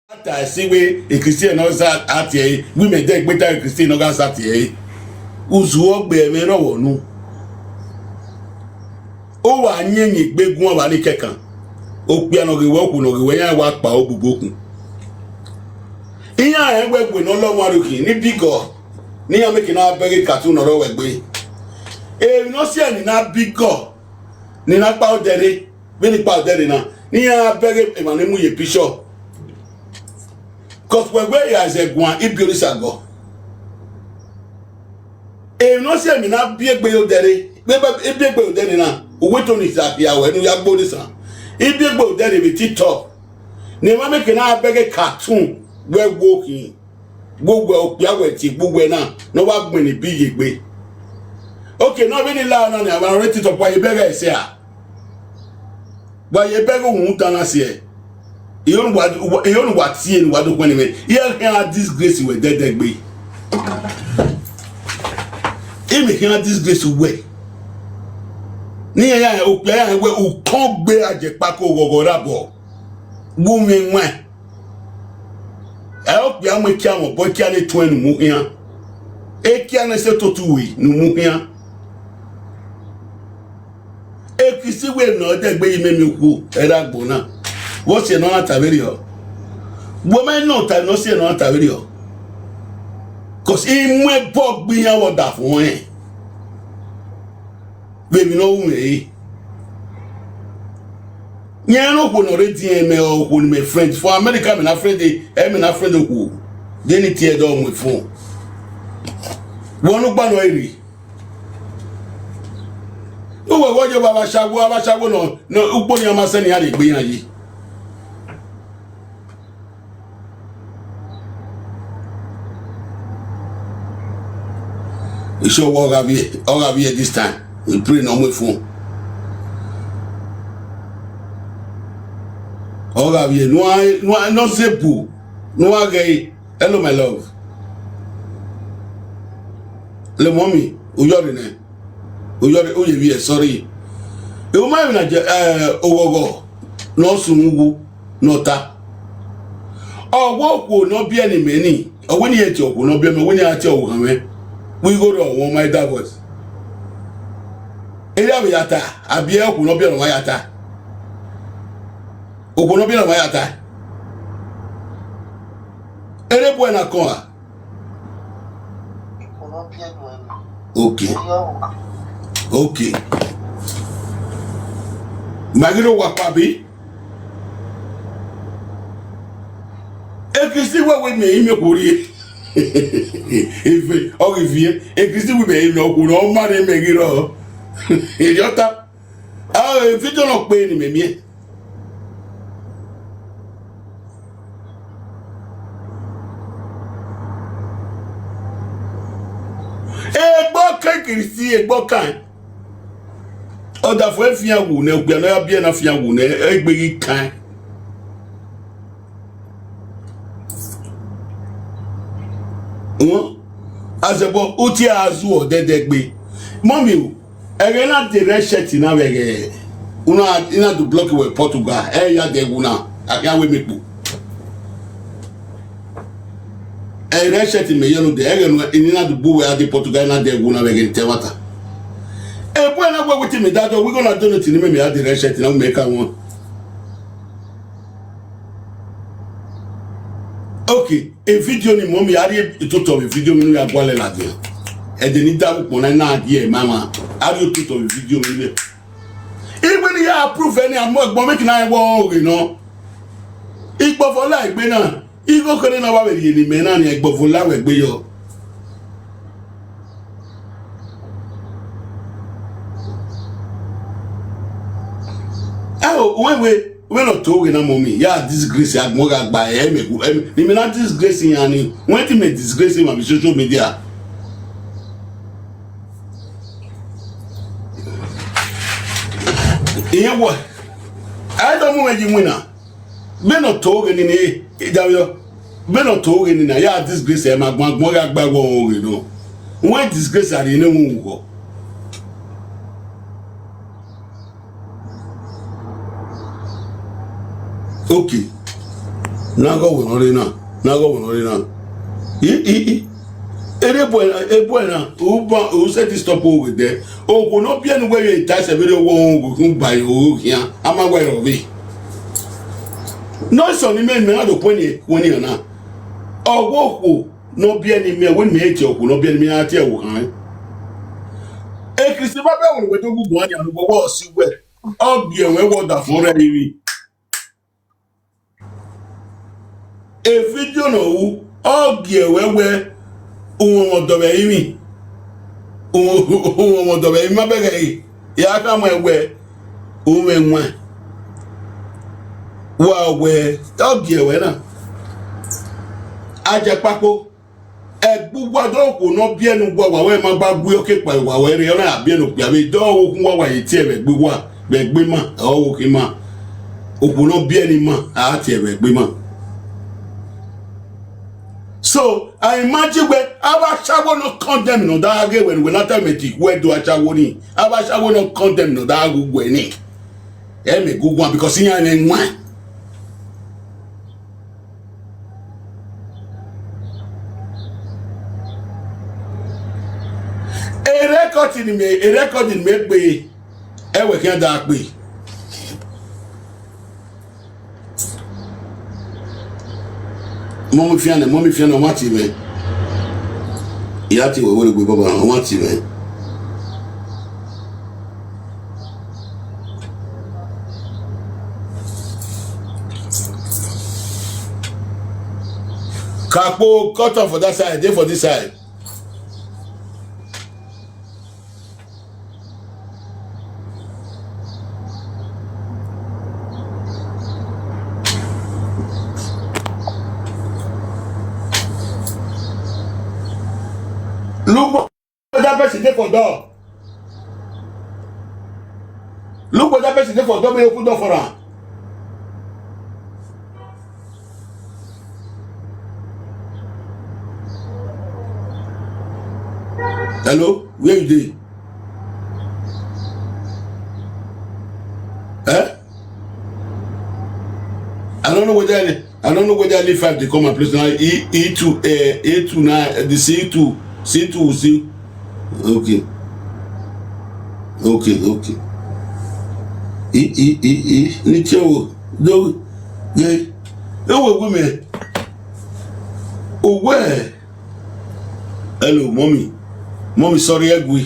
Ata siwe a Christian no sa atie women dey gbeta a Christian no ga sa tie uzu ogbe me ro wonu o wa nyenye gbegun wa ni kekan o pe no ge wo ku no ge yan wa pa ogbugboku iya egbe no lo waruki ni bigo ni ya make na bege cartoon no ro wegbe e no se ni na bigo ni na pa odere be ni pa odere na ni ya bege e ma ni mu ye picture cause wegbe ya ze gwan ibiori sago e no se mi na biegbe odere be biegbe odere na owe to ni sa ya we nu ya gbo ni san ibiegbe odere be TikTok ni ma make na bege cartoon gbogbo kin gbogbo opiawe ti gbogbo na no wa gbin ni bi yegbe okay no be ni la na ni àwọn reti to pa ye bege ese a ba ye bege ohun tan na se e yon wa tie ni wa do pon ni me ye can disgrace we dedegbe e me can disgrace we ni ya opia we o kon gbe Ajepkako gogo rabo bu mi nwa help ya mo kia mo bo kia le to enu mu hia e kia na se totu wi nu mu hia e kisi we no de gbe ime mi ku era gbo na wo se no na taveri o bo me no ta no se no na taveri o cause e mu e bo gbiyan wo da fun e baby no wu me yeah, no one already me or who my friends for America, I'm not friend, I'm not friend who then it tear down with phone. One of Banoiri. Oh, what you have a shabu no, Upon your Masani had it being ye. You should walk up here this time. We pray no more phone. Oga vie no sepu no agay hello my love le mommy oyori oye vie sorry e o ma na ogogo no sunwu no ta owo ku no bia ni meni owo ni eti oku no bia me wo ni ati owo kan me we go do one my divorce e ya bi yata abi oku no bia no yata obono bi na ma yata ere buena koa okay magiro wapabi e Christi we me ime kuri ife o givie e Christi we me no ku no ma re megiro idiota e video no pe ni memie Christi egbo kan oda fo efian wu na ogbe na bia na fian wu na egbegi kan azebo uti azu o dedegbe mommy ere na de reshet na wege una ina do block we Portugal ya de wu na akia we mepu e reshet me yelo de ere no ina do bu we ade Portugal na de wu na wege ntewata e bo na gwe with me that we gonna donate ni me ade reshet na me ka won okay a video ni mommy ari itoto video mi ya gwale la de e de ni da po na na ade e mama ari itoto video mi le igbe ni ya approve any amo egbon make na e wo re no igbo fo la igbe na igo kere na wa we ni me na ni egbo fo la we gbe yo we no to we na mommy ya disgrace agmoga gba e megu ni me na disgrace yan ni when ti me disgrace ma bi social media iye wo I don't know you winner be no to we ni idawo be no to we ni na ya disgrace e ma agmoga gba wo we no when disgrace ari ni mu wo okay Nago wonorina. Nago wonorina. Ebuena, who said this stop over there? Oh, will not be anywhere in touch a video won't buy you here. I'm aware of it. No, son, men may not appoint when you're not. Oh, walk, no be any mere when me will not be any mere at your hand. A Christopher will go to one and go see where. Oh, be aware what the for any. A video no, oh, be aware. Umodobe imi mabege ya ka mwe umenwa wa we ogie we na Ajepkako egbugbo adoku no bi enu gbo wa we ma gba gbe oke pa wa we re na abi enu pe abi do okun wa yi ti e gbe wa gbe ma o ki ma okun no bi eni ma a ti e gbe ma. So I imagine when Abashawo no condemn no that when we not tell me where do Achawo ni Abashawo no condemn no that go ni e me go one because he ain't one. A recording me pe e we kan da pe Mommy fiana on what you mean. Yati will go on what you mean. Capo cut off for that side, there for this side. Look what that person did for door. Look what that person did for door. We open door for her. Hello, where you dey? I don't know whether I leave 5 they come and place now. E2 A29 the C2 C2. Okay. Nicho. Do. Yeah. Oh, women. Oh, where? Hello, mommy. Mommy, sorry, Egui.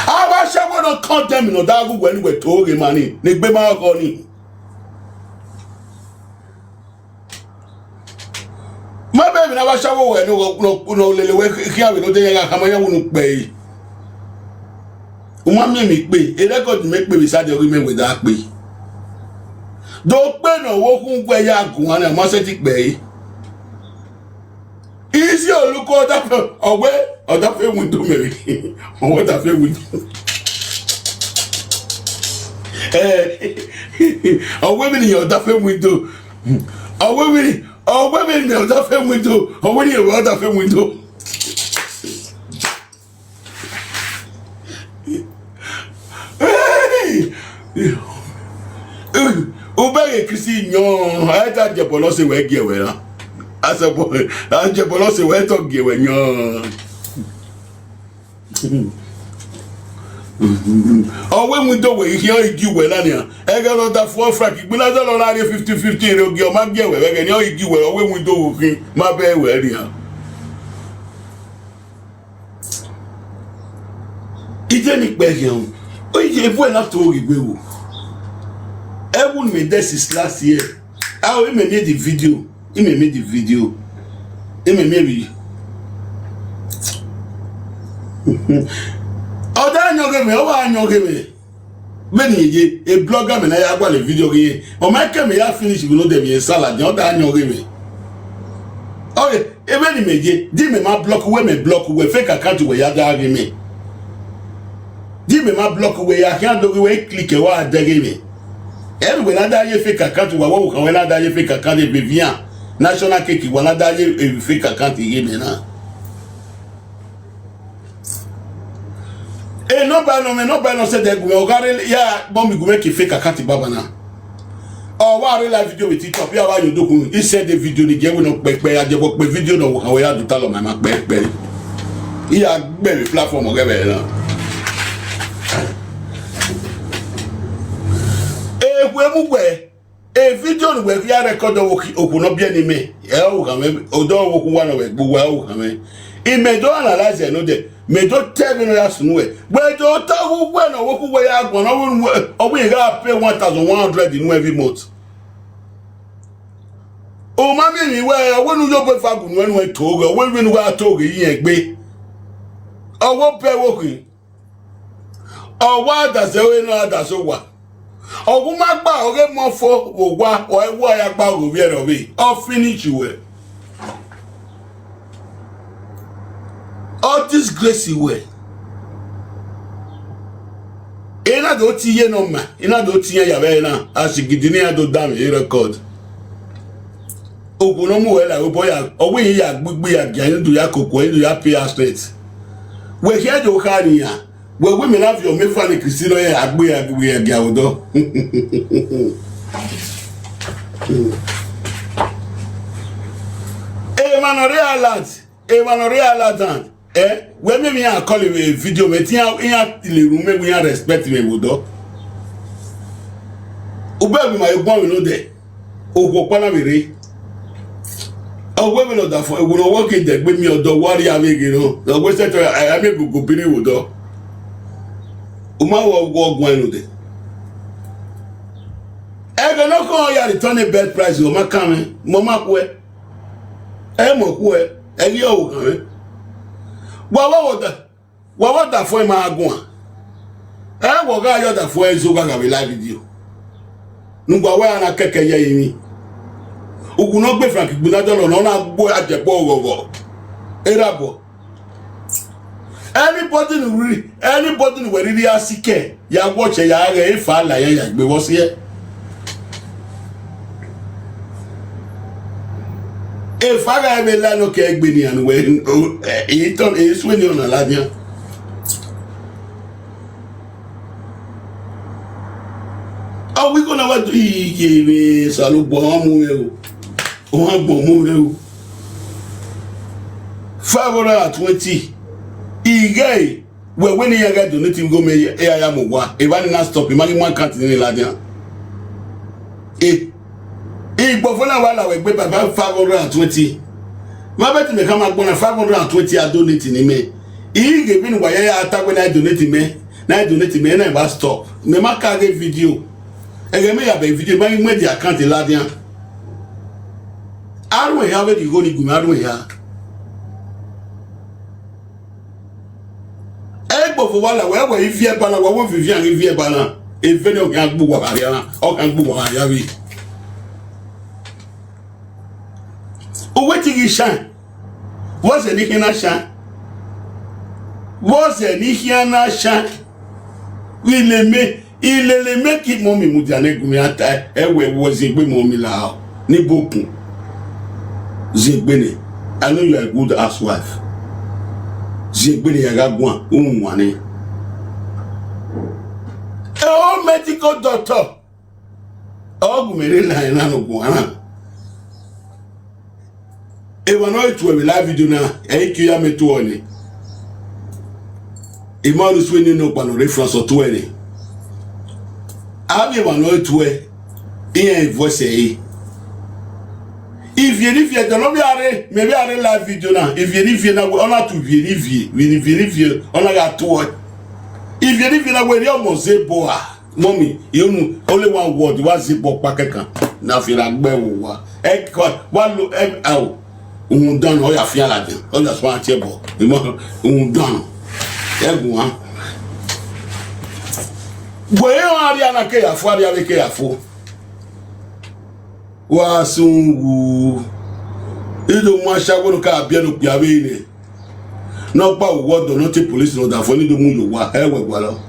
Abashawo no condemn no that go when we told him money. Ne gbe ma ko ni. My baby na Abashawo we no lele we kia we no dey ga kamanya wonu pe. Uma mi pe, e record me pe bi sa de ori me we da pe. Do pe no wo kun pe ya gun ana mo se ti pe. Isioluk other window Mary. What a fair window. Women in your other window. Women in your other window. Women in your other window. Ubere Christine, no, I thought your policy were given. As a boy, Ajepkako say we talk give when you. Oh, when we do we hear you well ania. I got that 4 franc. We not all 50-50. You give my give we again. You give well when we do we my be well ania. Ije ni pe yan. O ije bu na to igbe wo. Even me this last year. I will make the video. He may make the video. He may maybe. Oh, that no game. Oh, I know game. Many a blogger me na ya gba le video game. O ma ke me ya finish we no dem ye salad. Oh, that no game. Oh, e be ni meje. Di me ma block we fake account we ya da game. Di me ma block we ya kan do we click e wa da game. Everywhere na da ye fake account we wo kan we na da ye fake account e be via. National cake wala daje e fake account ye me na e no ba no say de go ogare ya bombi go make fake account baba na Oh, what real life video with TikTok? Yeah, why you do? He said the video the game no back I just work video no how I do tell my back. He had very platform or whatever. A video where we are recorded open up any me. Oh, come although one of it, but well, come it may do analyze it, no day. May don't tell me that's no way. But don't tell who when or who way out one or we got pay 1,100 in every month. Oh, mammy, where when you go back when we talk, when we were talking, ye, or what pay walking. Or what does the way no that's over. Or woman ba or get more for wa or why about go here of it. Or finish you. All this gracie way. Ina do ti ye no ma. Ina do ti ye ya be na. Asigidini ado dam e record. Ogun no mu we la obo ya. Owo yin ya gbugbe ya gian do ya kokko yin do ya pay estate. We here do carry ya. Well, women have your me funny Christina agbe ya gawodo. Eh man real when me call you a video me tia le room me we respect me wodo. Ube be my gbon we no there. Ogbo pana mere. We no da for we no work in there gbe mi odo worry amege no. The we say I make go biri wodo. Uma wo gwan de ego no ko ya return bed price o ma kan mo ma ku e mo ku e ri o kan wa da fo ma agun wo ga yo da fo ezo ga be live video nugba wa na keke ye yin ogun no gbe frank gbuna do na gbo ajepo ogogo erabo anybody who really asike ya watch ya re fa la ya gbe wo si e fa ga be la no ke gbe ni anu we e ton e su ni ona la dia we gonna what ye salu bo mu e o agbo mu re o 520 Igay, we when you get donating go me ya mugwa. If I not stop, imagine one can't in Ladia. Bofona wala we gbe baba 520. Ma bet me come up 520 I donate in me. He give me why ya attack when I donate me. Na donate me na ba stop. Me ma ka get video. E ge me ya be video ma me di account Ladia. Arwe ya we di go ni gumi arwe ya. For wala we vie bana wo vivien vie bana e veni o kan gbu wa ya o kan gbu wa ya wi o weti gi shan was any hina shan was any hina shan il le make it momi mujane gumi ata ewe wo zigbe momi la ni bokun zigbe ni I know you are a good housewife. Jigbini yagagwan unwane. A medical doctor. Ogumere la ina no gwana. E wano itu we live video na e kiya metu oni. E ma ru sweni no pano reference to any. Abi wano itu we e voice e. If you don't know, maybe I live video now. If you now, on to verify, on a to what? If you now, when you almost say, boa, mommy, you know, only one word, was it for Pakaka? Now, if you're like, one look out, done all your fear like them, all your smart table, done. Everyone. Where are you? I care for you, careful. Wasungu ido mo ashawo ka bia no pia we ni no pa wo do no te police no da fo ni do mu yo wa ewe gwa lo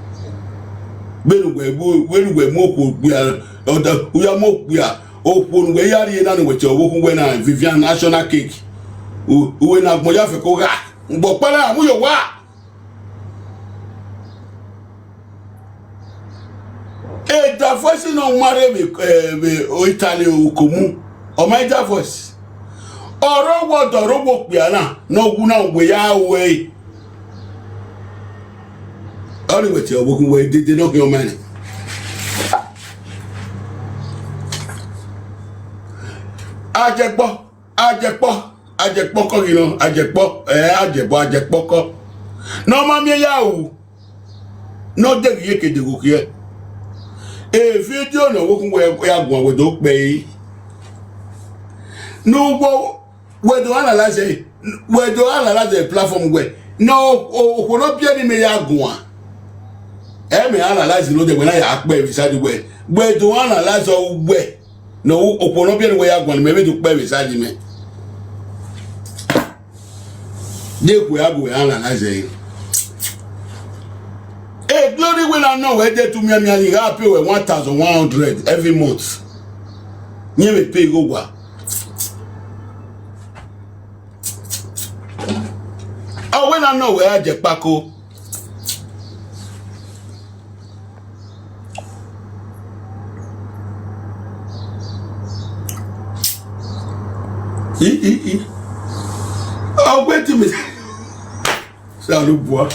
benu gwe mo ko bia o da uya mo bia o ko nu we yari na no we che owo ku we na Vivian national cake we na mo ya fe ko ga ngbo para mu yo wa da voice no mare me o Italy ukomu. O my da voice. Oro wo do ro wo pe ana no gu na we ya we. Only with your working way did not your money. Ajepkako, you know, Ajepkako. No, mammy, yaw. No, the yeke de book here. If you don't know where we are going with dog bay. No, where do I analyze it? Where do I analyze the platform where? No, who not be any me yaguan. Me analyze no de when I act beside the way. Where do I analyze all way? No, open be way I want maybe to pay beside me. They we analyze it. Hey, glory will I know where they to me happy with 1,100 every month. You may pay over. Oh, when I know where Ajepkako. Oh, wait a minute. Salut, bois.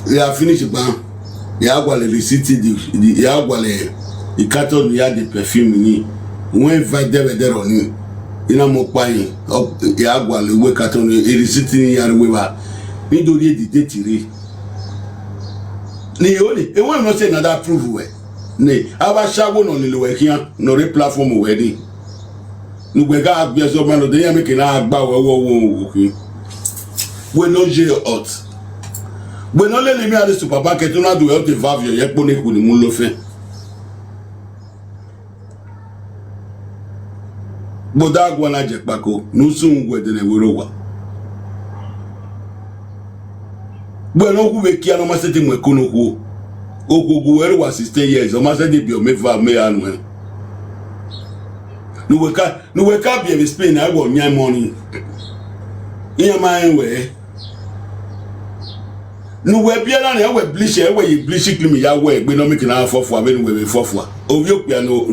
They are finished, man. You have got the city, you have got the carton, you have the perfume. When invite them there on you, you know, more buying. You have got the way carton, the city, you are the we do the date. Ni only, and when not say another proof way. Nay, our shadow on the way here, no platform already. No, we got be so man, they are making our bow. We no jail out. We no let me at the supermarket to not do help the valve your pony with the mulofe. But that one Ajepkako, no soon where the Wurowa. Bueno, who we can almost setting with Kunuku. Whoever was 16 years, almost said be me for me and no, we can't be a Spain. I want my money. In my way. No, we're be around here, bleach, where you bleach me your way, we don't make an hour for when we for. Oh, you piano,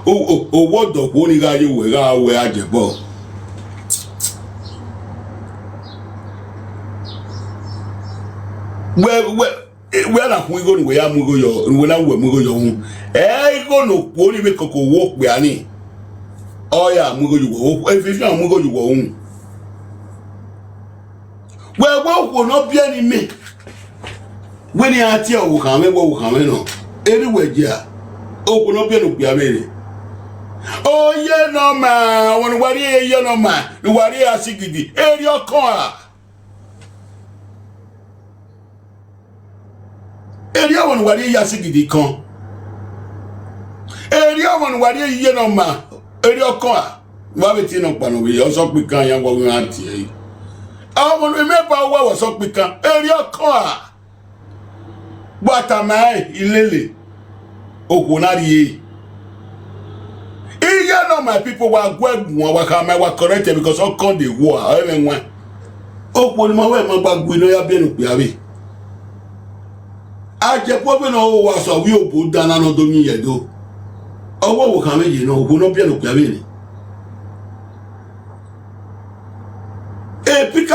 oh, what the one guy you were at your ball. Where are we going? We are Mugo, and when I will Mugo your eh, go no, only make a walk by any. Oh, yeah, Mugo, you walk. If you are Mugo, you won't. Well, what will not be any me? When you are here, who come in, anywhere, yeah. Oh, will not be no Piamini. Oh, yeah, no man, when what you no man, the warrior Sigidi, and your car. Area one where you sigidi con. Area one where you no ma. Area car. Wabitino panowi, also pican young woman auntie. I will remember what was up pican. Area car. But am I, Ilele? Okunari. Here no my people were were corrected because all called the war. I even went. Oh, when my way, my bag, we know you have been up. Ajepkako no was a real put down on the year do. Oh, what will come in, you know, who not be a look at me. Pick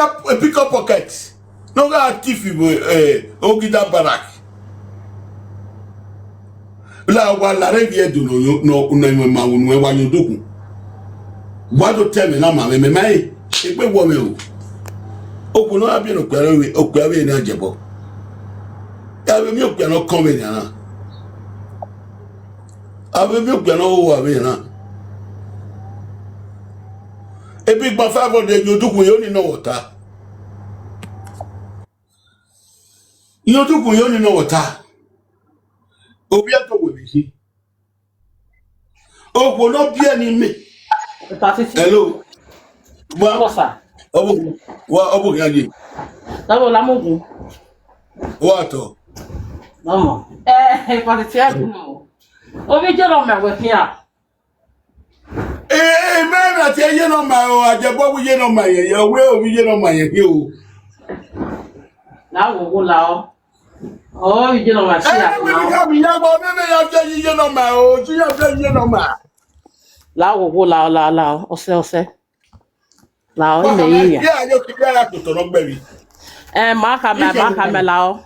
up pockets. No got tiffy, Ogida Barak. La wala revie do no unema when you do. What do tell me now, mamma, me, if we woman. Oh, no, I've been a query in Ajepkako. I will milk you not coming. I will milk you no a big buffalo that you do, we only know water. You do, we only know water. Oh, we are going to be. Oh, will not be any me. Hello. What? What? No, but it's no. Oh, we don't know here. Hey, man, na tie ye no ma o ajebo wi ye no ma ye we o wi ye no ma ye o la wo la o oh wi ye no ma si a we ka bi ya bo me ya je ye no ma o ti ya je ye no ma la wo la ose la o me yi ya yo ki ya to to no gbe wi ma ka me la o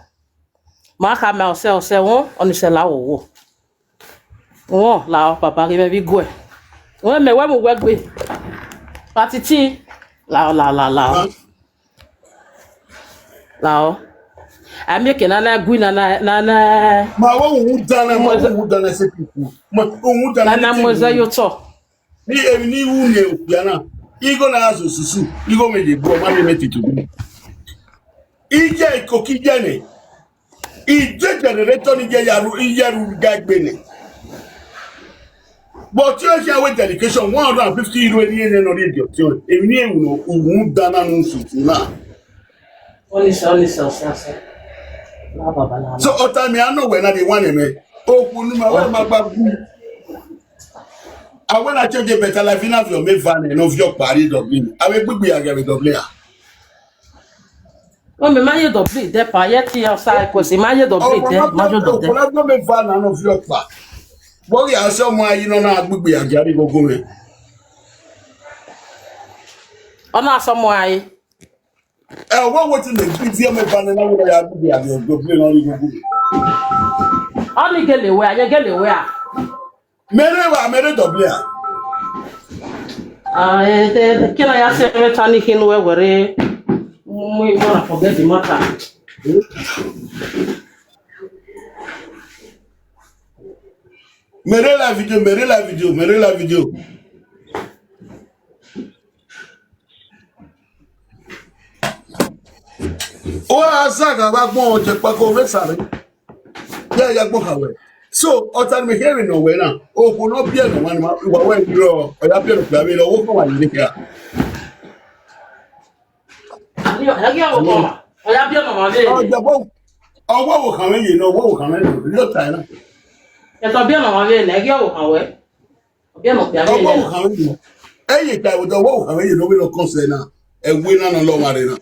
ma ka me ose won oni se la wo won la o papa ri me bi go e won me we mo we gbe Atiti la o ami ke na gui na ma wo dana se pipu ma wo dana na moza yo to ni wu ne okua na igo na aso susu igo me de bo ma me titu ije ikoki jene ije generator ni je yaru gagbe ni but you share with dedication 150 euro ni ene no radio ti o emi ewu no wu dana no susu na only so la baba la so ota mi ano we na the one me okun ni ma wa ma gba gu I when I change the better life in your me van and of your party Dublin. I will be again Dublin. o me ma ye Dublin de pa ye ti outside ko si ma ye Dublin de ma jo Dublin. O na me van and of your pa. Bo ya so mo ayi no na agbegbe agari gogo me. Ona so mo ayi. What wetin dey give me van na wo ya agbegbe agari Dublin no ri gogo. Oni gelewe anye gelewe a. Mere Dublin. Kina ya se retani hinu we were we wanna forget the matter. Mere la video. O asaga ba gbon Ajepkako fe sare. Ya gbon hawe. So otan me hearing no we na. O ko no bia no wan ma wa wa ndiro. O ya bia no kwa me lo wo ko wa ni kia. Ani o ya wo ko. O ya bia no ma le. O jabo. O wo kan me yi no wo kan me lo tai na. E to bia no ma le na ya wo kan we. O bia no bia le. O wo kan me. E yi tai wo do wo kan me yi no we lo concern na. E we na no lo ma re na.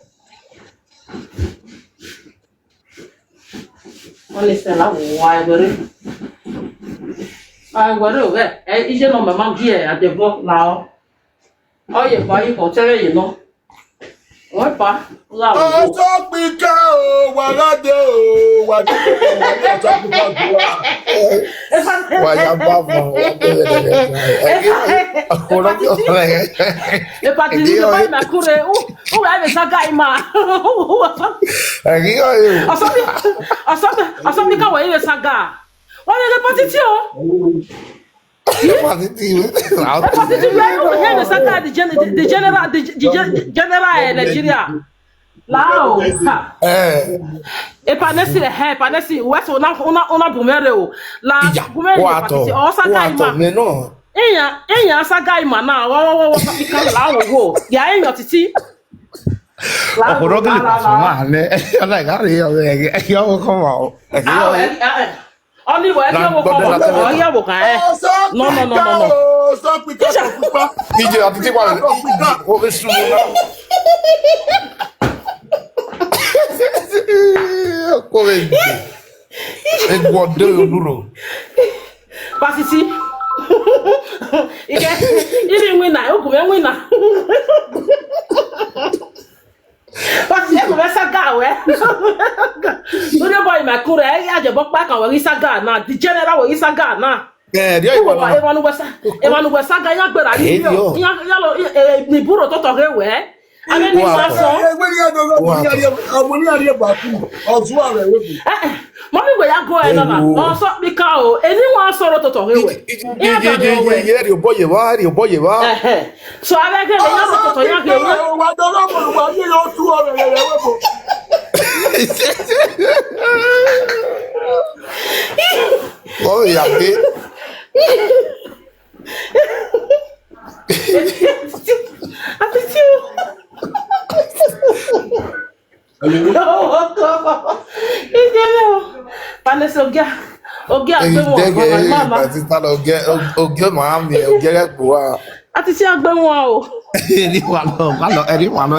Oni se la wa were. Were o we. Ije no mama gi e adebo la o. O ye pa yi ko tere yi no. O pa la o. O so pika o wa lade o wa de o so pika Why you babo? E pa ti ni ba na kure o wa be saga ima. Asobi ka wa ye saga. O le patiti o. Patiti we be saga the general Nigeria. Lao. E pa nesi we so una bumere o. La bumere patiti o saga ima. Enya saga ima na wo ka la wo. Ya enyo titi. Okoro que le pasó más, ¿no? Like, yo como Only way I wo kan e. No. Stop pika pupa. DJ Atiti wa o be su na. Ko be. E gbo de oluro. Pasisi. Iri wina, o ku me wina. But you go saga we. No dey boy my kure Ajepkako kan we saga na the general we saga na. Dia iwa. Emanu we saga yan gbera ni yo. Yan lo ni buro to to re we. Ane ni ma so. Egbe ni adogo ni ari baku. Ozu are we. Mommy we ya go e na na. No so bika o. Eni wan soro to to re we. Ri oboye wa. So ave ke le yan to to yan ke we. Wa do lo mo wa ni lo tu ore le we bo. Oh ya ke. Atiti. Panese ogia gbe mo mama. Ati ta lo ogia ma mi ogia gbo wa. Atiti agbe won o. Anyone,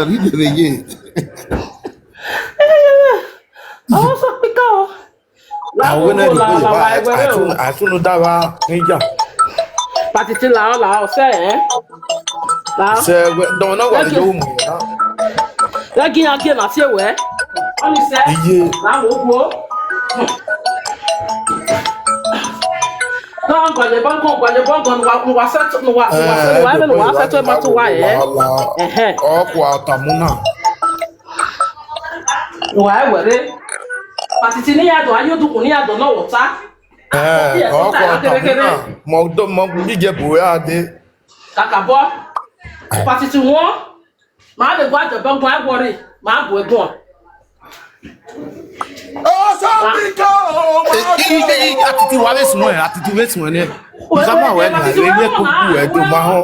Oh, so pika o. La àwọn náà wo ní la bóyá la egbere o. àtúnú dára níjà. Patiti la o se La. Ṣé dọ̀wọ́n náà wà lójú òmù yẹn náà. Lagi age na se we. Oni se. Iye. La wo wo. No, gwaje bongo no wa set no wa set e ma to wa e. Ọkọ̀ àtàmúnà. Wa were. Patiti ni yado ayodukun ni yado na wota. Ọkọ̀ àtàmúnà. Mọ̀ jíjẹ bòyá adé. Kakabo. Patiti won. Ma le gwa jobo gwa agwori. Ma gwo egbon. Oh, something go. Atiti wà lè sùn ẹ̀, Atiti wè sùn ẹ̀ ní. Ìjọba àwọn ẹ̀dá ilé kókó ẹ̀ tó máa hàn.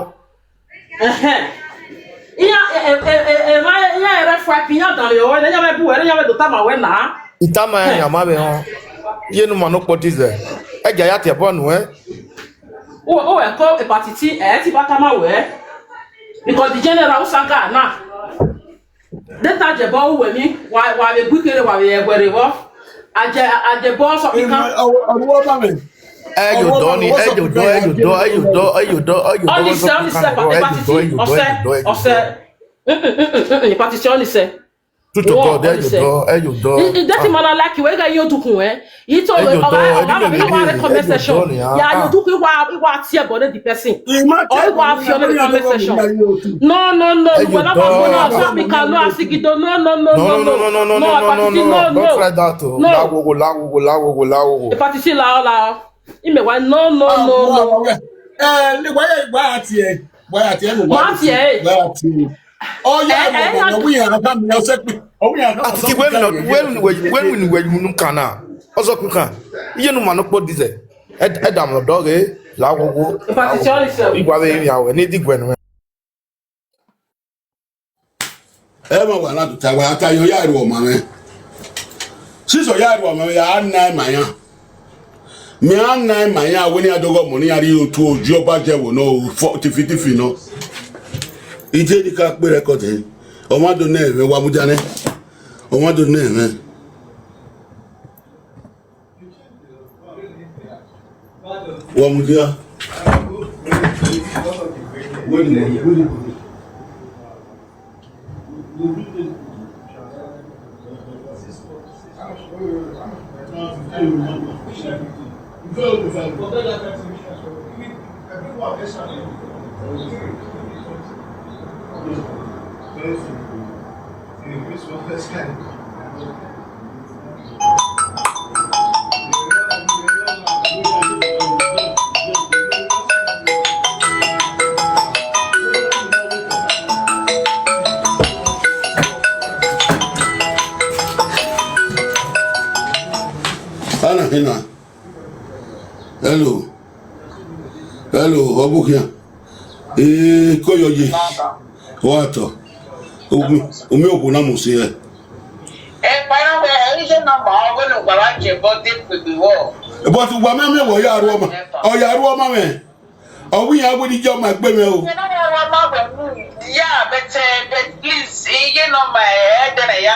Iya ere fwa pinya dan yo, ene nya be bu, ene nya be do ta ma we na. Ìtàmà ẹ̀ yàmá bẹ̀ hàn. Yénu mà ló pọ̀ tìzẹ̀. Ẹ̀jẹ̀ ya tẹ̀ bọ́ọ̀nù ẹ̀. O e ko hepatitis E ti ba ta ma we. Because the general usanga na. Data je bo we mi, wa be bukere wa be egbere wo. Aje bo so pikan. Ọwọ́ bá mi. Ẹ̀yọ̀ dọ́ ni, ẹ̀yọ̀ dọ́. Only say hepatitis, hepatitis only say. Tutu God, ẹ̀yọ̀ dọ́. That man like we ga yodukun He told me oga comment section. Ya yodukun wa tie body the person. Or wa fi on the comment section. No. We na go so we can no asigido. No. Don't try that. Láwogo. Hepatitis la. Ime wa no. Ni why ati e. Why ati e mo. Why ati e? Why ati. Oh yeah, no we are come now say. Oh we are come. Atiti when we kana. Ozo kuka. Iye no mano po dize. Edam no doge. Láwogo. Hepatitis only say. Igwa be mi awe ni digwe. Ma wa na to ta wa ata yo ya ru o ma me. Siso ya ru o ma ya na ma ya. Mi anna ma ya we ni adogo mo ni ari otu oju oba je wo no 40 no. Ije di ka pe record e. O ma do na e wa mu jane. O ma do na e. Wa mu dia. Ana hina. Hello, Obukia. Koyoji. Wato. Umi oku na musi e. Para we ise number we no gbara je body pepe wo. But ugba me wo ya ru oma. O ya ru oma me. O wi ya gbodi je oma gbe me o. Yeah, but please, you know my head ya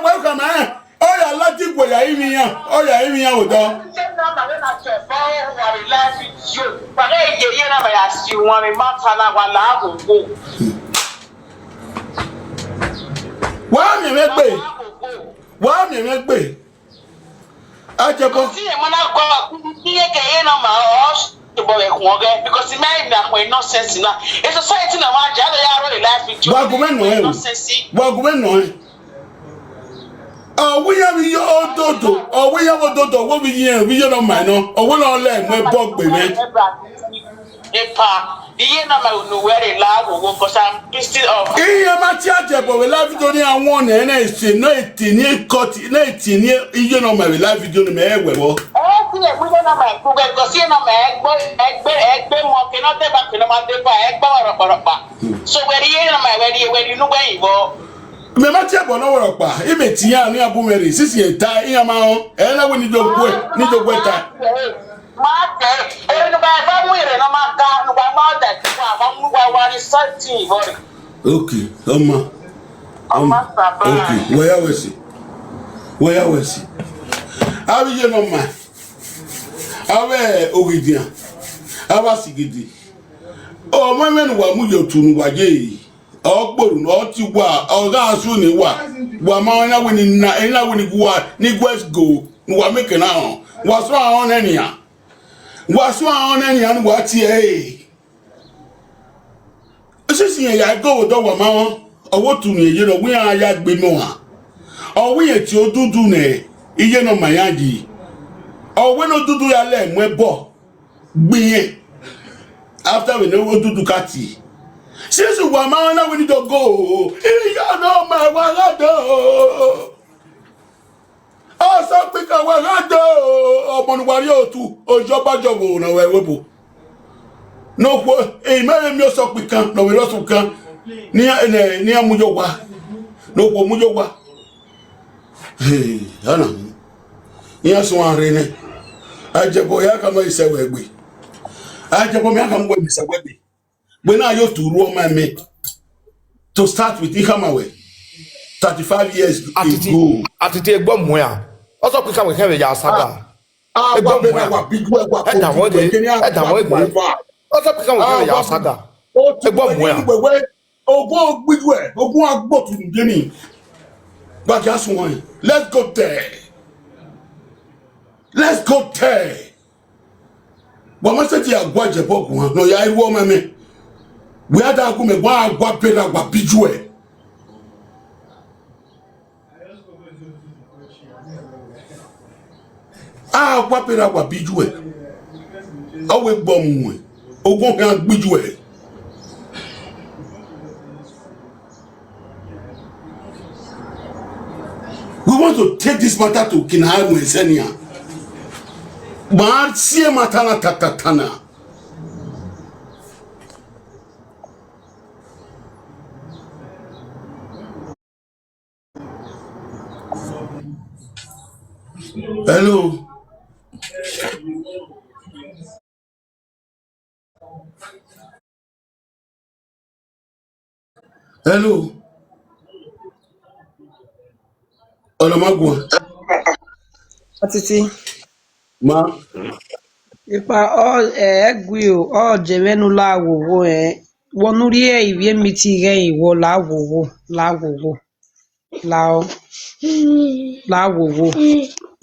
Welcome. Oya lati gbo ya imi yan. Oya imi yan odo. Wa mi me gbe. Ajepkako. See, man, I go. Because it might not make nonsense now. It's society now. Life with you. Wagumen no. We have your dodo. We have a dodo. What we don't mind. We don't let my bug be me. Where they laugh because I'm pissed off. My charger, but we love it only on one and I say no 18 cut 19 you know my life is doing me well. We don't know my because you know my egg more cannot take back to the man. So where you know where you go. Me ma tie bo no woro pa e metia anu abumeri sisi eta iya ma ho e na we ni dogwe ta Mate, no ba muire no maka no ba ma da ti wa mu wa wa ni something body. Okay, Oma. Okay, where was he? Where was he? How you know ma? Awe ogidia. Awa sigidi. O mo men wa mu yotu nu wa je. O gboru no ti wa, o ga asu ni wa. Wa ma na wini na ina wini gwa ni West go. Nu wa make na on. Wa so on enia. Wa so on enia nu wa ti e. Sisi ya go do wa ma won. Owo tu ni ye no wi an ya gbe mo ha. O wi e ti o dudu ne iye no mayaji. O we no dudu ya le mu ebo. Gbiye. After we know dudu kati. Sisi wa ma na we need to go. Iya no ma wa ga do. O so pe ka wa ga do. Omo nu wari otu ojoba jowo na we webo. No po e mere mi o so pe kan no we lo so kan. Ni amujo wa. No po mujo wa. Hey, ana. Iya so anre ne. Ajebo ya kama isewe egbe. Ajebo mi aka mwe isewe egbe. When I used to roll my mate to start with Ihamawe 35 years ago. Atiti egbo mu ya. Oso kwika we kan we ya saga. Egbo mu ya. Eta wo de. Oso kwika we kan we ya saga. Egbo mu ya. Ogun gbidwe, ogun agbotu ngeni. But just one. Let's go there. Let's go there. But I said you agwa Ajepkako no ya iwo meme. We had a come wa agwa pera wa bijue. Agwa pera wa bijue. Awe bomu. Ogun kan bijue. We want to take this matter to Kinahaimu Senia. But see matana tatatana. Hello. Hello. Olamagwa. Atiti. Ma. Ipa all egwu all jevenu la wowo wonuri e iwie miti ge iwo la wowo la wowo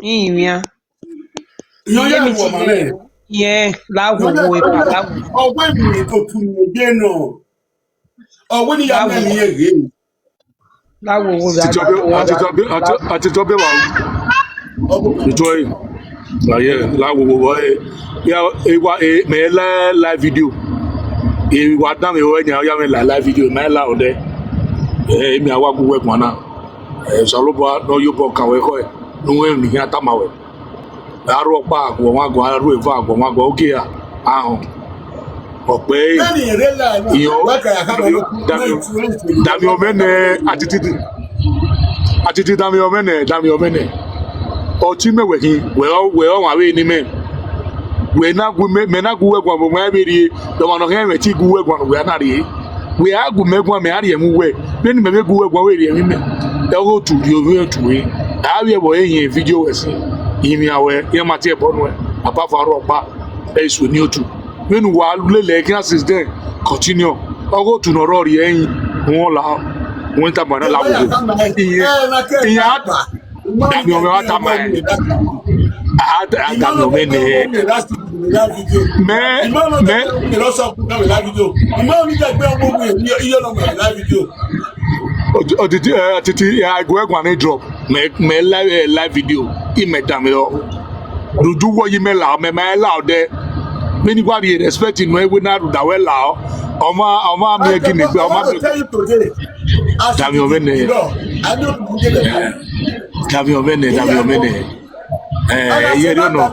iwia Yo ya wo mame. ye la wowo ipa la wowo Oh when we go to again no. Oh when you are me again. la wowo Atitobe wa enjoy la wo ya ewa me live video e wa dan me o ya me live video me la ode mi awa gwo we na salobo no yo bo kan we ko no we ni ata ma we aro pa agwo wa agwo aro eva agwo wa agwo oge a ahun ope iyo dami omene atiti dami omene o ti mewe hin we o wa we ni me we na gu me na gu we gwa mo ma beri do ma no he me ti gu we gwa we na ri we agu me gwa me ari emu we ni me gu we gwa we ri emi me e go tu ri o tu we a we bo eyin video we si imi awe ye ma ti e bo no apa fa ro pa e su ni otu when wa lele kin assist then continue o go tu no ro ri eyin won la won ta bana la wo iya dami ome wa ta ma dami ome ne Atiti I go egwa drop me live video I me dami lo dudu wo yi me la me la de me ni gwa be respecting no we na da we la oma me gi me oma dami ome ne dami ome ne ye no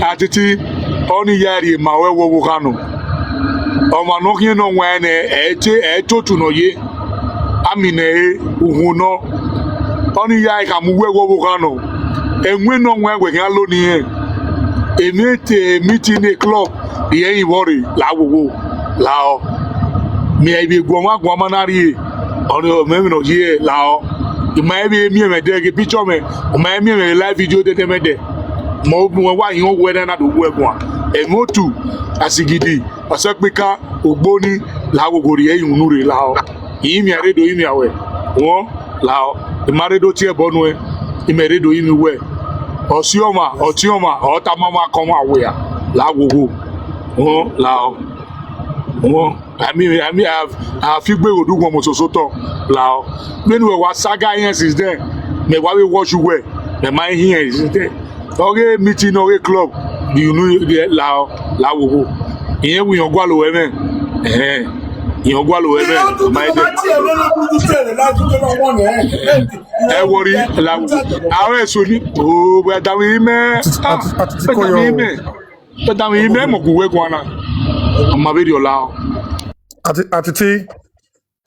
Atiti oni yari ma we wo kanu ọmọ no kin no wen e totu no ye amine uhun no oni ya ka mu we wo kanu enwe no nwe we kan lo ni e meeting a club ye worry la wo la o mi e bi gwo ma na ri ono me no ye la o ma bi mi me de ke picture me ma mi me live video de me de mo wa yin o we na do wo egun e motu asigidi osepika ogboni la wo ri e yun re la o yi mi aredo yi mi awe won la o imaredo ti e bonu e imeredo yi mi we otioma ota mama come away la wo won la o won I feel we do one so to la o when we was saga here since then me wa we watch you we me my here is there okay meeting okay club you know la wo iyen we yan gwa lo we men yan gwa lo we men my dey worry la àwọn èso ni o we da we me Atiti koyo da we me mo ku we kwa na ma be di ola Atiti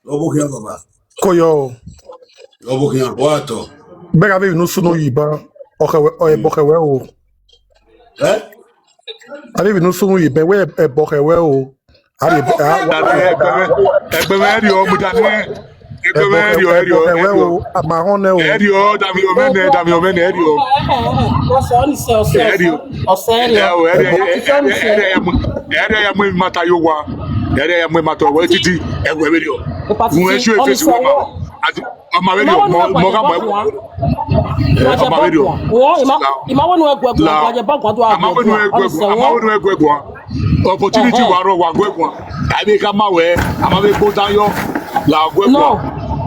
Obukia baba. koyo Obukia wato. bega be no suno yiba o bokewe o ari be no suno yiba we e bokewe o ari egbe me ri o mu da ne egbe me ri o amahone o eri o da mi o me eri o eri ya mu mata yo wa eri ya mu mata wa titi egbe me ri o mu e su e fesi wa ma be ri o mo ga mo ma be ri o Imawonu egwegwu Ajepkako do amawonu egwegwu opportunity wa ro wa gwegwu abi ka ma we ama be go dan yo la gwegwu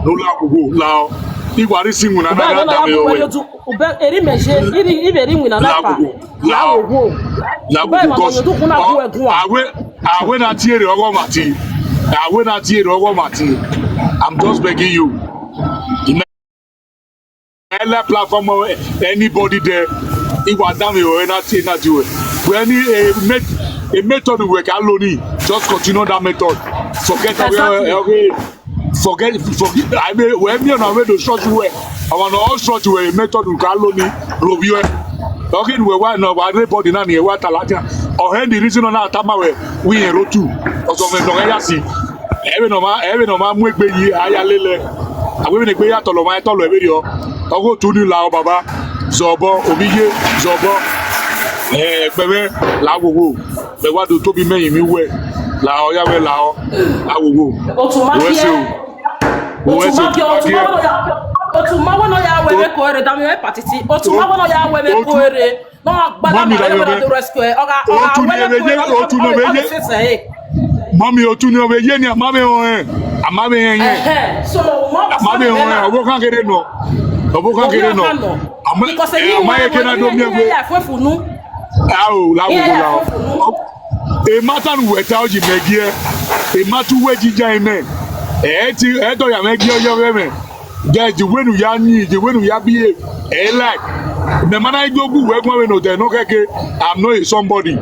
no la gugu la igwari singu na na da me we ube eri meje iberi nwina na pa la ogwo la gugu awe na tiere ogo mati I'm just begging you any platform anybody there igwa da me we na ti na do when a method we can loni just continue that method forget I mean when you na we do short we our no all short we method we can loni review okay we wa no wa report na ni e wa talaja o hen the reason na atama we in rotu oso me no ya si ebe no ma mu egbe yi aya lele awe ni gbe ya tolo ma tolo ebe ri o ogo tu ni la o baba zobo obiye zobo gbeme la wowo be wa do tobi meyin mi we la o ya we la o awowo otu mawono ya were ko ere dami we patiti otu mawono ya were ko ere no gbada ma we do rescue oga mami otu ni obe ye ni amame o amame yen so amame o obo kan kere no because amaye kena do mi egbe ya fefunu awo la wo e matan we ta oji megie e matu we jija ime e to ya megie oyo me get the wenu ya ni the wenu ya be like me mana ijogu we gwan we no de no keke I'm not somebody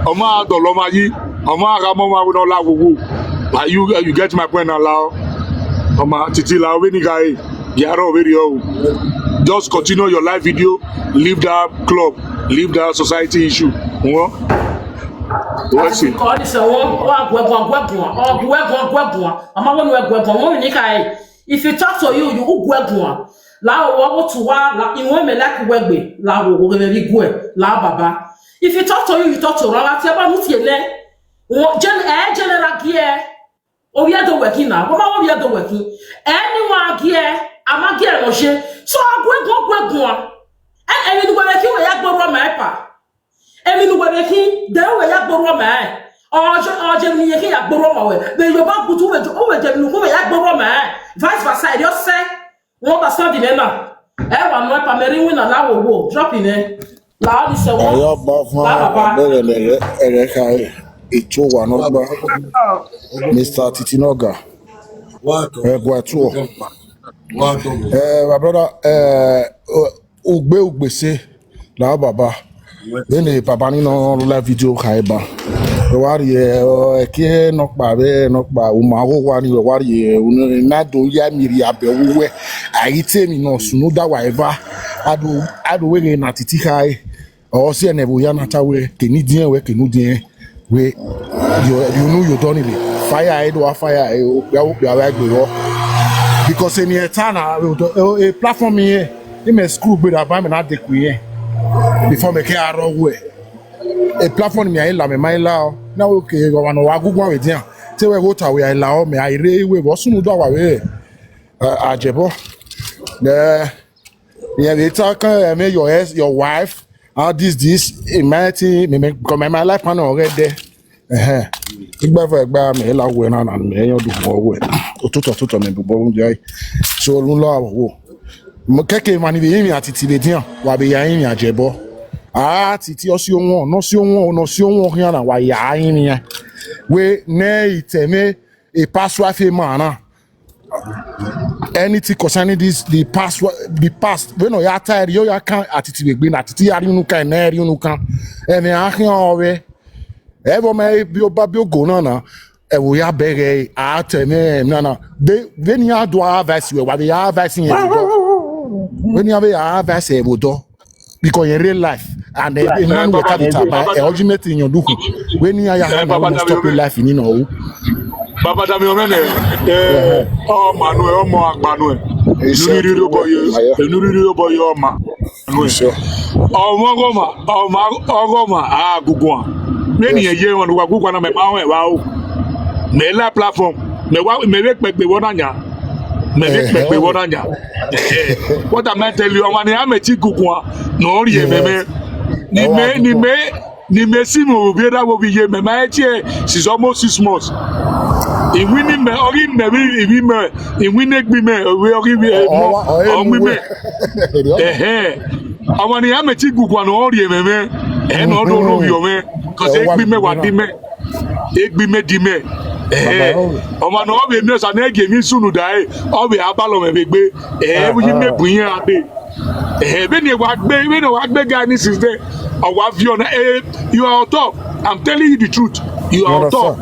oma adolo ma yi oma aga mo ma no la wo you get my point now lao oma titi la we ni guy yaro video just continue your live video leave that club leave that society issue what's it ko di se wa gwegwon ama wonu egwegwon won ni kai if you talk to you gwegwon la wo to wa la inwe me like wegbe la wo go be gwe la baba if you talk to you talk to rara ti aba mutie ne general gear o ya do working na wo ma wo ya do working anyone gear ama gear no she so gwegwon emi nu gbe ki we ya gboro ma pa emi nu gbe ki de we ya gboro ma oje ni ye ki ya gboro ma we be yo ba butu we o we je nu ko we ya gboro ma vice versa you say won ba stand in na e wa no pa meri win na la wo drop in la di se wo ya ba fa bere ere kai eto wa no gba Mr. Titinoga Wortoworto my brother ugbese la baba then baba ni no live video kai ba wari ke no pa o ma wo wari wari na do ya miri abewo we ayi temi no sunu da wa eva ado we na Atiti high or see ne bo ya na tawe kenidien we kenudien we you know you done it fire do fire we are go because in your town a platform here in school but about me not the queen before me can away a platform me la me my la na okay go wan wa gugu we dia say we go to we la me I re we bo sunu do wa we ajebo the yeah they talk me your wife this imagine me because my life man already there igba me la we na me yan do wo we otuto me bo nje so lu la wo mo keke mani be yin Atiti be dian wa be yan yin ajebo Atiti o si ohun no si ohun yan na wa ya yin yan we ne iteme e password fe man anything concerning this the past we no ya tired yo ya kan Atiti be gbe na Atiti ya ri nu kan na ri nu kan e me ahin owe ever me bi oba bi ogo na e wo ya bere ateme na de ni ado advice we wa de advice yen when you have advice e bodo because in real life and the man we carry taba e ultimate in your do when you have no stop life in no Baba Dami omene o Manuel o mo Manuel nuri boy o ma o goma agugwa meni ye won wa gugwa na me ma wa o me la platform me we pepe wona nya me we pepe wona nya what am I tell you o mani amechi gugwa no ri ememe ni me si mo bi da wo bi ye me ma eche she's almost 6 months in winning me ori me bi me in winning me we ori me àwọn ni amechi gugwa no ori ememe no do no yo me cause egbi me wa di me o ma no be me sa na ege mi sunu dai o be abalo me be gbe wi me buyin ade be ni wa gbe guy ni since there o wa vi on you are on top. I'm telling you the truth, you are on top.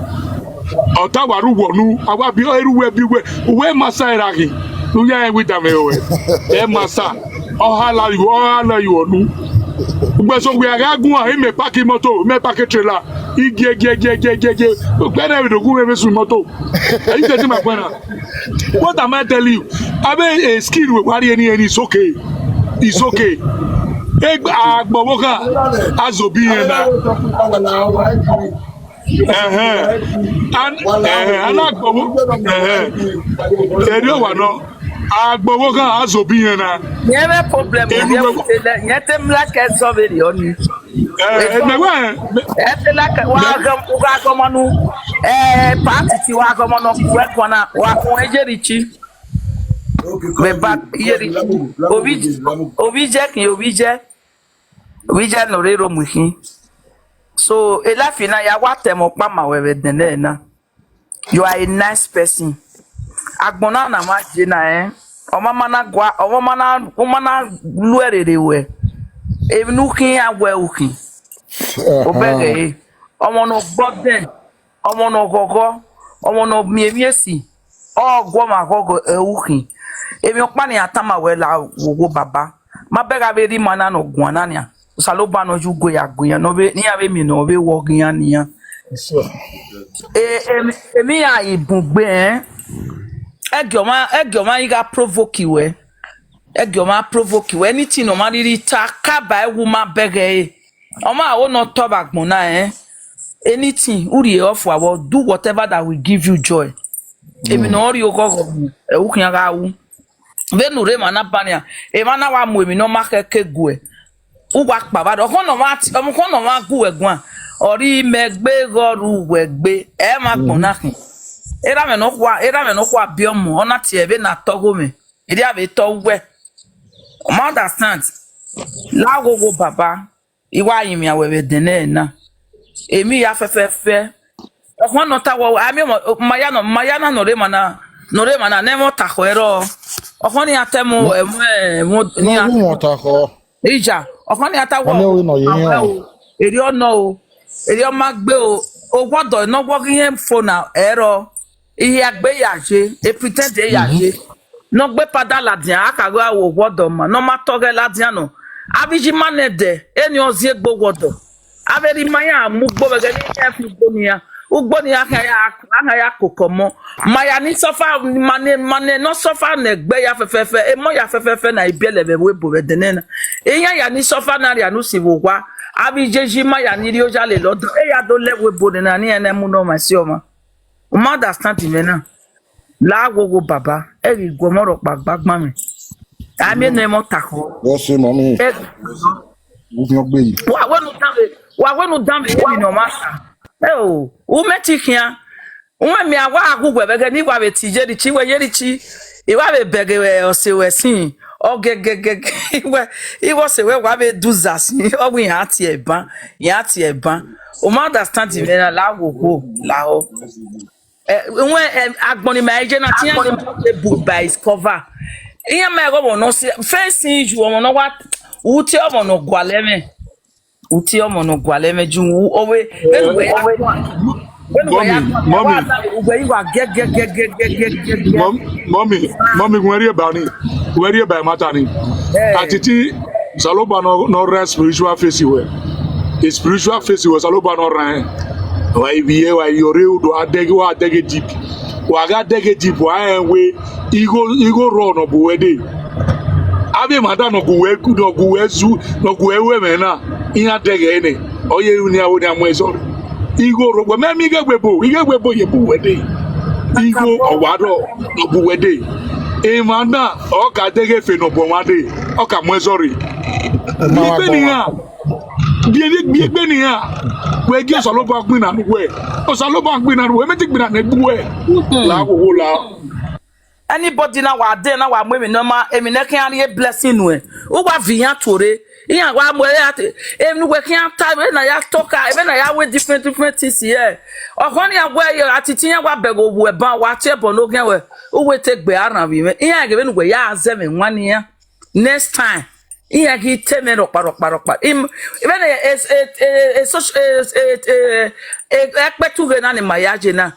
Ota waru wonu awa bi eruwe bi we masa iraki nu ya with am e masa o hala you onu gbe so we agagun a me park moto me park trailer igi gbe na we dogun me sun moto are you getting my point now? What am I telling you? Abe a skill we worry any it's okay agbowoka azobi yen na anagbowo wa no agbowoka azobi yen na yeme problem yen tem la ke solve the oni wa gomanu party ti wa gomanu we kona wa kun ejerichi me back yeri obi je no rero muhin so elafina ya wa temo pa ma we dene na you are a nice person agbona na ma je na o mama na luerere we evnu kin awe ukin obege omo no gbode omo no gogo omo no miemiesi ogwo ma gogo ukin emi opa ni atama we la wo baba ma bega be ri mana no gwana nia saloba no jugo ya goyan no be ni ave mi no be wo gyan nia emi ya ibugbe egioma iga provoke we anything no ma ri ta ka ba ewu ma bege o ma wo no to bagbon na anything uri off wa do whatever that will give you joy emi no ri ogogo ewu kan ga wu be nu re mana bania e mana wa mu emi no ma keke gue uwa pa ba do kono ma gu egun ori megbe goru wegbe e ma gbon na kin era me no kwa biomo ona ti ebe na togo me iri ave to we o ma understand la gogo baba iwa yin mi awewe dene na emi ya fefefe o no ta wo ami mayana no re mana nemo ta ko ero o ni atemo mo ni no ta ko ija o ni atawo eri ono eri o ma gbe o gbodo no wo yin phone ero ihe agbe ya je e pretend ya je no gbe pada la dia aka go awo wodo ma no ma toge la dia no abiji manede eni ozie gbo wodo aberi maya mu gbo be ni efu gbonia ugbonia aka ya kokomo maya ni sofa mane no sofa na gbe ya fefefe e mo ya fefefe na ibiele be we bo denena eyan ya ni sofa na ria no sivogwa abiji maya ni ri oja le lodo e ya do le we bo denena ni ene mu no ma si o ma o ma understand me na la gogo baba eri gomoro pagbagba mi ami no mo tako What's your mommy? Who's not baby? wa wenu dambe ebi no masa o meti kia nwa mi awa agugwe bege ni wa betije ri chi we yeri chi iwa be bege we osewesin ogegege iwo se we wa be duzasi o wi ya ti eban o ma understand me na la gogo la o when agboni ma eje na tiyan the book by his cover iya ma go no see first thing you no what uti omo no gwaleme ju owe mommy worry about matani Atiti saloba no rest spiritual face you his spiritual face was saloba no ran wa ibiye wa yore do adege deep wa ga adege deep wa enwe igo run no buwede abi mada no guwe zu no guwe me na iya adege ene oye uni awo ni amoeso igo ro me mi gegbebo ye buwede igo owado no buwede e manda o ka adege fe no bo wade o ka moeso ri Biegbe ni ya we gi saloba gbin na we o saloba gbin na we meti gbin na egbu we la wo la anybody na wa de na wa mo mi no ma emi na kan re blessing nu e o wa vian tore iya wa mo ya emi we kan time na ya toka emi na ya we different things here o kon ya gwa yo Atiti ya gwa bego bu e ban wa che bo no gan we o we te gbe aran bi me iya ge be nu we ya azeme nwani ya next time iya gi teme rokpa even ekpetu ge na ni mayaje na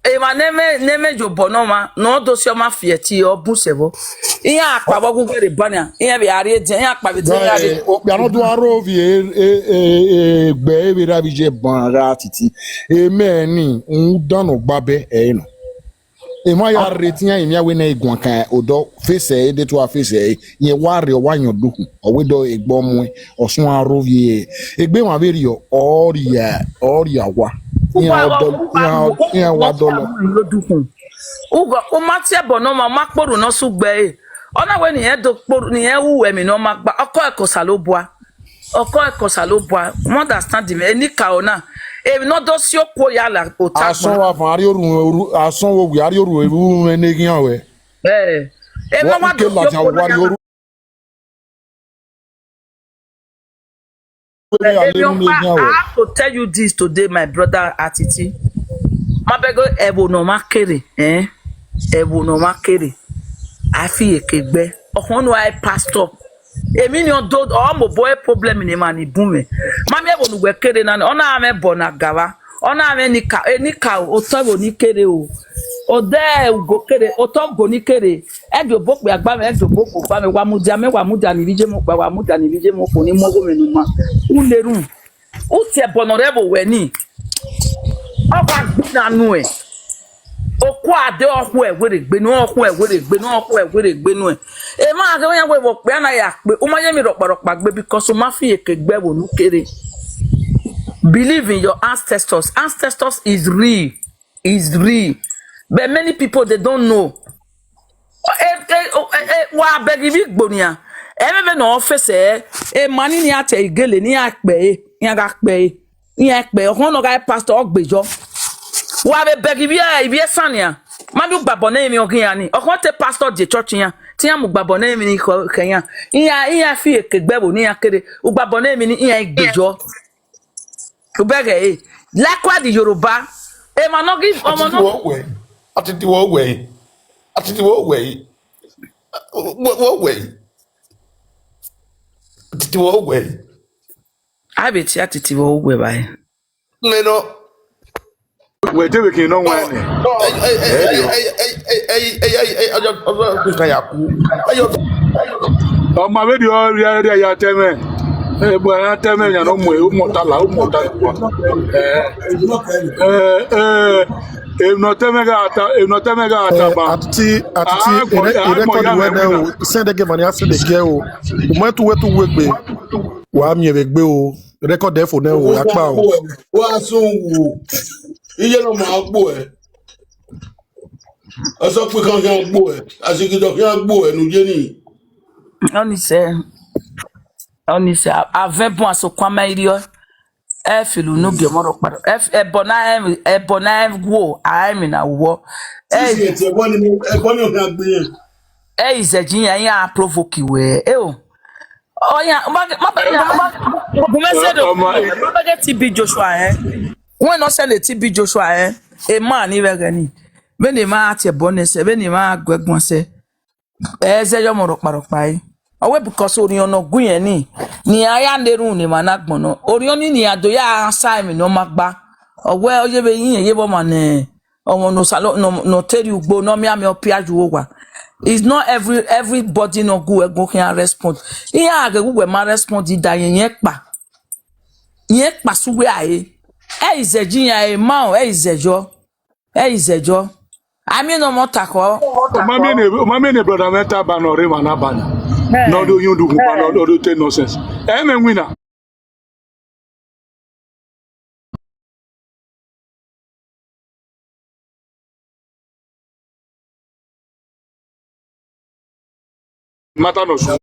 e ma neme jo bonoma no do si o ma fieti o busebo iya akpabo gugere bania iya bi are je iya akpabe te ya de o piano do aro vi gbe bi rabi je ban ra Atiti emeni dano gbabe no ema ya retinya emi awe na egun kan odo face de to face yen ware o wanyo duku owedo egbo mu osun arovie egbe wan be ri oria wa ya wa dolo ugo o ma ti ebo no ma makporu no sugbe ona we ni do poru ni wu emi no ma gba oko ekosalobua mo understand me eni ka ona e no do si opo ya la ota ason wa fan ari orun ason wo wi ari orun eru enegin awe e no ma do si opo I have to tell you this today, my brother Atiti. Mabego ebo no makere, ebo no makere. Afi ekegbe. Ohun I pastor. Emi ni odo o mo boy problem ni ma ni bume. Mami ebo nu gbe kere na ona ame bona gawa. Ona ame ni ka o to ni kere o. Ode ugo kere o to go ni kere. Ejo bokpe agba me ejo bokpo ba me wa mudia ni bije mo pa wa mudia ni bije mo ko ni mo go me nu ma. Ulerun. O ti ebonorebo we ni. Oba gbina nu e. Oku ade oku ewere gbe nu oku ewere gbe nu oku ewere gbe nu e ma ga yan we wo pe na ya pe o ma ye mi roparopa gbe because o ma fi ekegbe wo nu kere. Believe in your ancestors is real but many people they don't know wa begi bi gbonia me no ofese mani ni ate igele ni ape yan ga pe ho no ga pastor ogbejo wa be begi bi sania madu gbabo na emi okin ya ni okon te pastor de church yan ti yan mu gbabo na emi ni kenya iya fi ekegbe bo ni akere ugbabo na emi ni iya igbejo to bege lakwa di Yoruba e ma no give omo no Atiti wo we Atiti wo we I be ti Atiti wo we bai no we te we kin no wan ọjọ́ pínká yà kú ẹyọ. ọmọ abẹ́dì ọ̀rẹ́ ya tẹ́mẹ̀ ẹ̀bùn ẹ̀yà tẹ́mẹ̀ yàn ó mọ̀ta là ó mọ̀ta ìwà ènùtẹ́mẹ̀ gà àtàbà Atiti record wẹ́dẹ̀ o sẹ́ndẹ̀gẹ̀ mani asẹ́ndẹ̀gẹ̀ o mọ́tò wẹ́tò wẹ́gbẹ̀ wà á miẹ̀rẹ̀ gbé o record ẹ̀fọ́ náà o yà pa o. wọ́n á sún wò iye náà máa gbó ẹ̀ ọsọ pé kàn kí wọ́n gbó ẹ̀ àṣekìjọ kí wọ́n gbó ẹ̀ nùjẹ́ nìyí. Onise ave bon aso kwama irio e filu no ge moro paro e bona wo aimi na wo sísè tí ẹ̀gbọ́n ni òfin àgbé yẹn. e izejin ya provoke we o oya ma get TB Joshua when no send the TB Joshua e man ni wegani be ni ma ati bonese be ni ma gbegbon se e ze yo moro paro pai owe because orion no gun yen ni aya nderun ni managbon no orion ni adoya assignment no magba owe oye be yin ye bo man omo no salo no tell you gbo no me am opiaju wa it's not everybody no go can respond iya ge we ma respond da yen pa suwe aye izejin ya ma izejo ami no motako mami ne brother meta ba no re mana ba no do yun du ba no do take nonsense me winner mata no so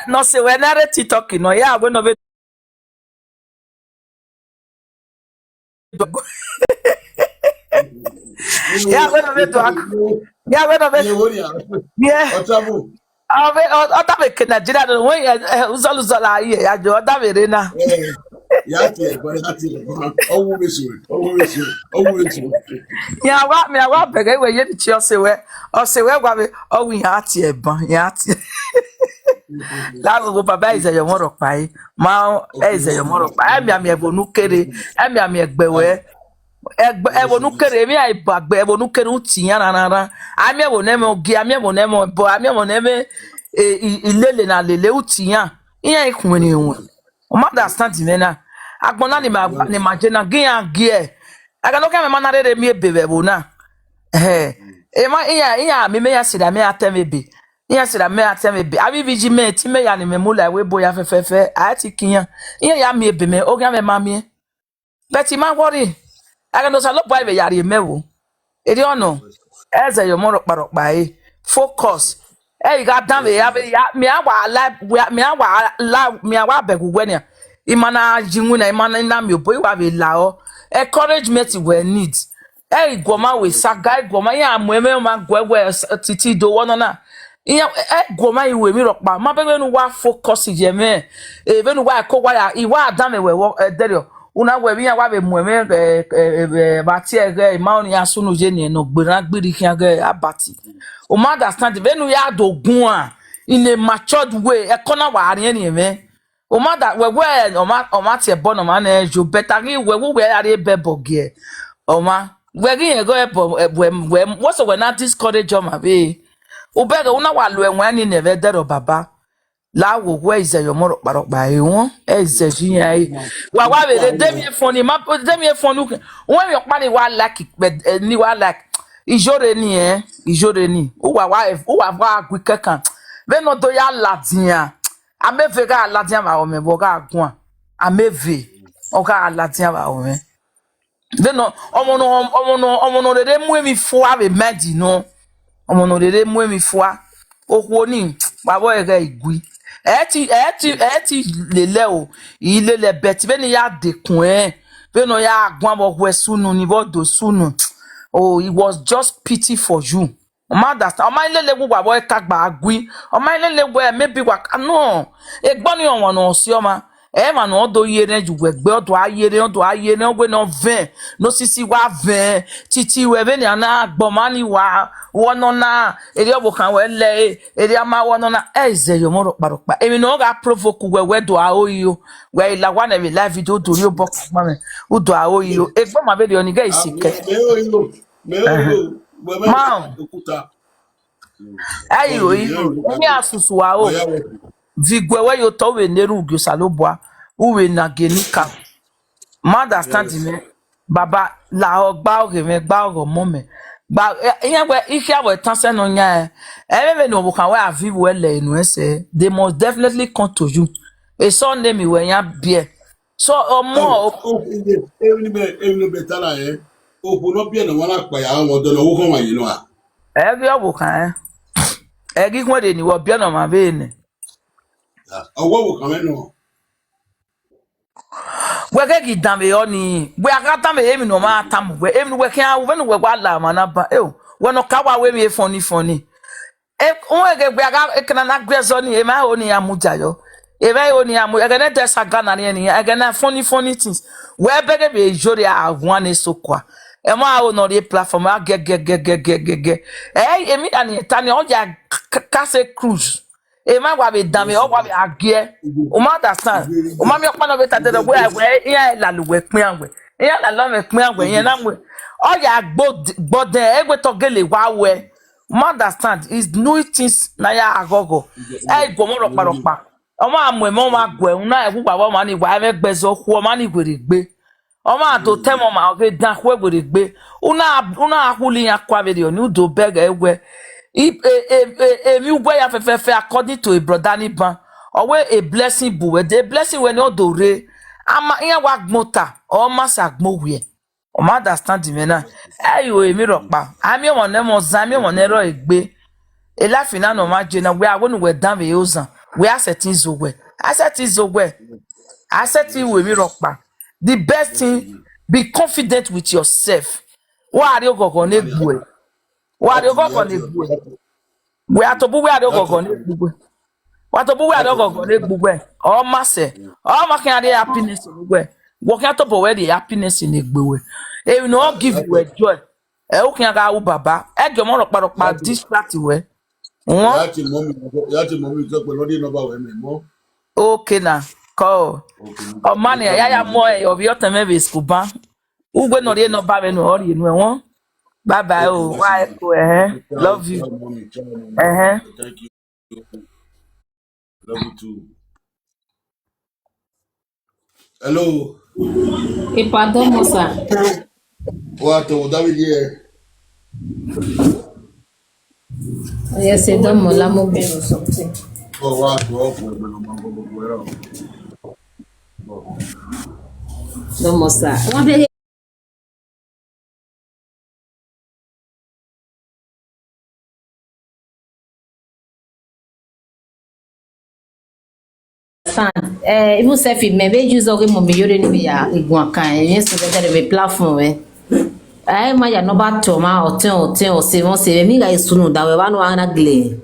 no se we na re TikTok no ya we no be ya we no be to yeah ave otabe ke Nigeria no we uzoluzola aye ya jo otabe re na ya ti ẹ̀gbọ́n owu mesu mi awa bege we ye ti o se we gwa be owu ya ti ebon ya ti la go baba izeyo moro pai ma izeyo moro pai mi ebonu kere mi egbewe ebonu kere mi ai bagbe ebonu kere uti yan rara ami ewo ne me ogi ami ewo ne me bo ami ewo ne me ilele na lele uti yan iyan ikun ni won o ma understand me na agbona ni ma je na gian gie aga no ka me manare re mi ebebe bo na e ma iya mi me ya sida me atemebe iya sida me atemebe abi biji me ti me ya ni me mula we boya fefefe ati kiyan iya ya mi ebe me o ga me ma mi but ma worry aga no sa lo boy be yari mewo eri ono eze yo moro parokpa focus e ga dan be ya mi awa begugwe ni imana jinwu na imana na mi obo iwa be la o encouragement we need goma we saga goma ya mueme ma gwewe titi do wono na iya goma iwe mi ropa ma be nu wa focus je me be nu wa ko wa ya iwa dan me we derio una we bi ya wa be mueme ba ti ma oni asunu je ni no gbera gbiri kian abati o ma understand be nu ya dogun in a matured way e kona wa ari ni me o ma da we o ma ti e bon o ma na jo better we are be bogie o ma we gi go we what's when not discourage o be o be ga una wa lo enwan ni ne be dero baba la wo we is your moro parokpa won ze jiyan wa be dem fun ni ma dem fun lu won yo pa ni wa like ni wa like ijore ni o wa gwi kankan be no do ya ladian ameve ga ladian ba o me bo ga gun ameve o ga ladian ba o me be no omo no de mu mi fo ave medi no omo no de mu mi fo okwo ni babo e ga igui eti lele o ilele beti be ni ya dekun be no ya gun abo wesunu ni bo do sunu. Oh, it was just pity for you. Understand? Oma ilele wu babo e kagba agui. Oma ilele we maybe wa no. Egbon ni won no si oma. ma no do yere juwegbe odo ayere ogwe no ven no sisi wa ven titi we be na agbomani wa wono na eri obo kan we le eri ama wono na eze yo moro parokpa emi no ga provoke we do aoyo we la one every live video do yo box mame udo aoyo egbo ma be de oni ga isike ma ayo emi asusu wa o vigwe we yo to we neru ugyo salobwa uwe na genika mother stand me baba la ogba oge me gba ogo mome gba iyan we ike awo tan se no nya e no kan we avive we le enu ese they must definitely come to you e so name we yan bie so omo even better o no bie no wala pa ya won do no wo kan wa yin no a e bi obo kan e gi kwon de ni wo bie no ma be ni owo kan me no we ke gi dambe oni we akata me emi no ma tam we emi we kan we no we kwa la mana ba we no ka wa we me funny e onwe ge we aga ekana na gbezo ni e ma oni amuja yo e ba oni amu e gana tesa gana ni e gana funny things we bege be jori a one so kwa e ma o no re platform a ge emi ani tani oja kase cruise e ma gwa be dame o gwa be age o ma understand o ma mi opa no be tade we yan la luwe pin anwe yan la lo me pin anwe yan na we o ya gbode egbe to gele wa we ma understand is no things na ya agogo e go mo ropa o ma mu e mo ma gwe na e pupa bo ma ni wa me gbezo ku o ma ni gweregbe o ma to temo ma o fe dan ku gweregbe una akuli yan kwa video ni do beg ewe mi ugwe ya fefe according to a brother ni ban owe a blessing bu the blessing when no do re ama yan wa gbota o ma sa gmowe o ma understand me na ayo emi ropa ami won ne mo zan mi won ne ro egbe e la fina no ma je na we awonu we dan be ozan we asset we asset we mi ropa the best thing be confident with yourself wa ari ogogo ne gbu wa ari ogogo ne gbu we atobu we ari ogogo ne gbu watobu we ari ogogo ne gbu o ma se o ma kan ari happiness gbu wo kan to bo we the happiness in gbu we e no give you a joy e o kan ga wo baba e jo mo ropa distract we ya ti mommy so pe lodi number we me mo okay na ko o mani ya mo e obi o teme be skuba ugwe no re no ba me no ori enu e won bye bye o why ko love you thank you love you too hello pardon mosa what o David here yes don mo la mo be or something oh what don mosa won be even self me be use oge mo me yore ni ya egun kan yes so that the platform we ai ma ya no ba to ma oten o se won se mi ga isunu da we wa no ana gle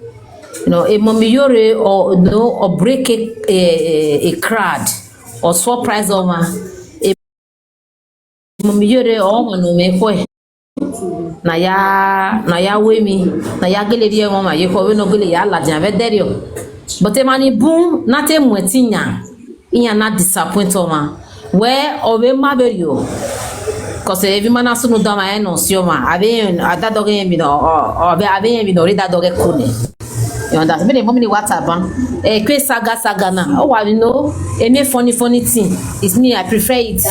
e mo me yore or no or break a crowd or surprise o ma e mo me yore o mo no me ko na ya we mi na ya gele ri e won ma ye ko we no gele ya la jan be derio but e mani boom na te mwetinya iya na disappoint o ma we o be ma berio cause every man asunu da ma no sioma abe adadoge mi no o be abe mi no ri dadoge kone you understand me mo mi WhatsApp kwe saga na o wa no any funny thing is me I prefer it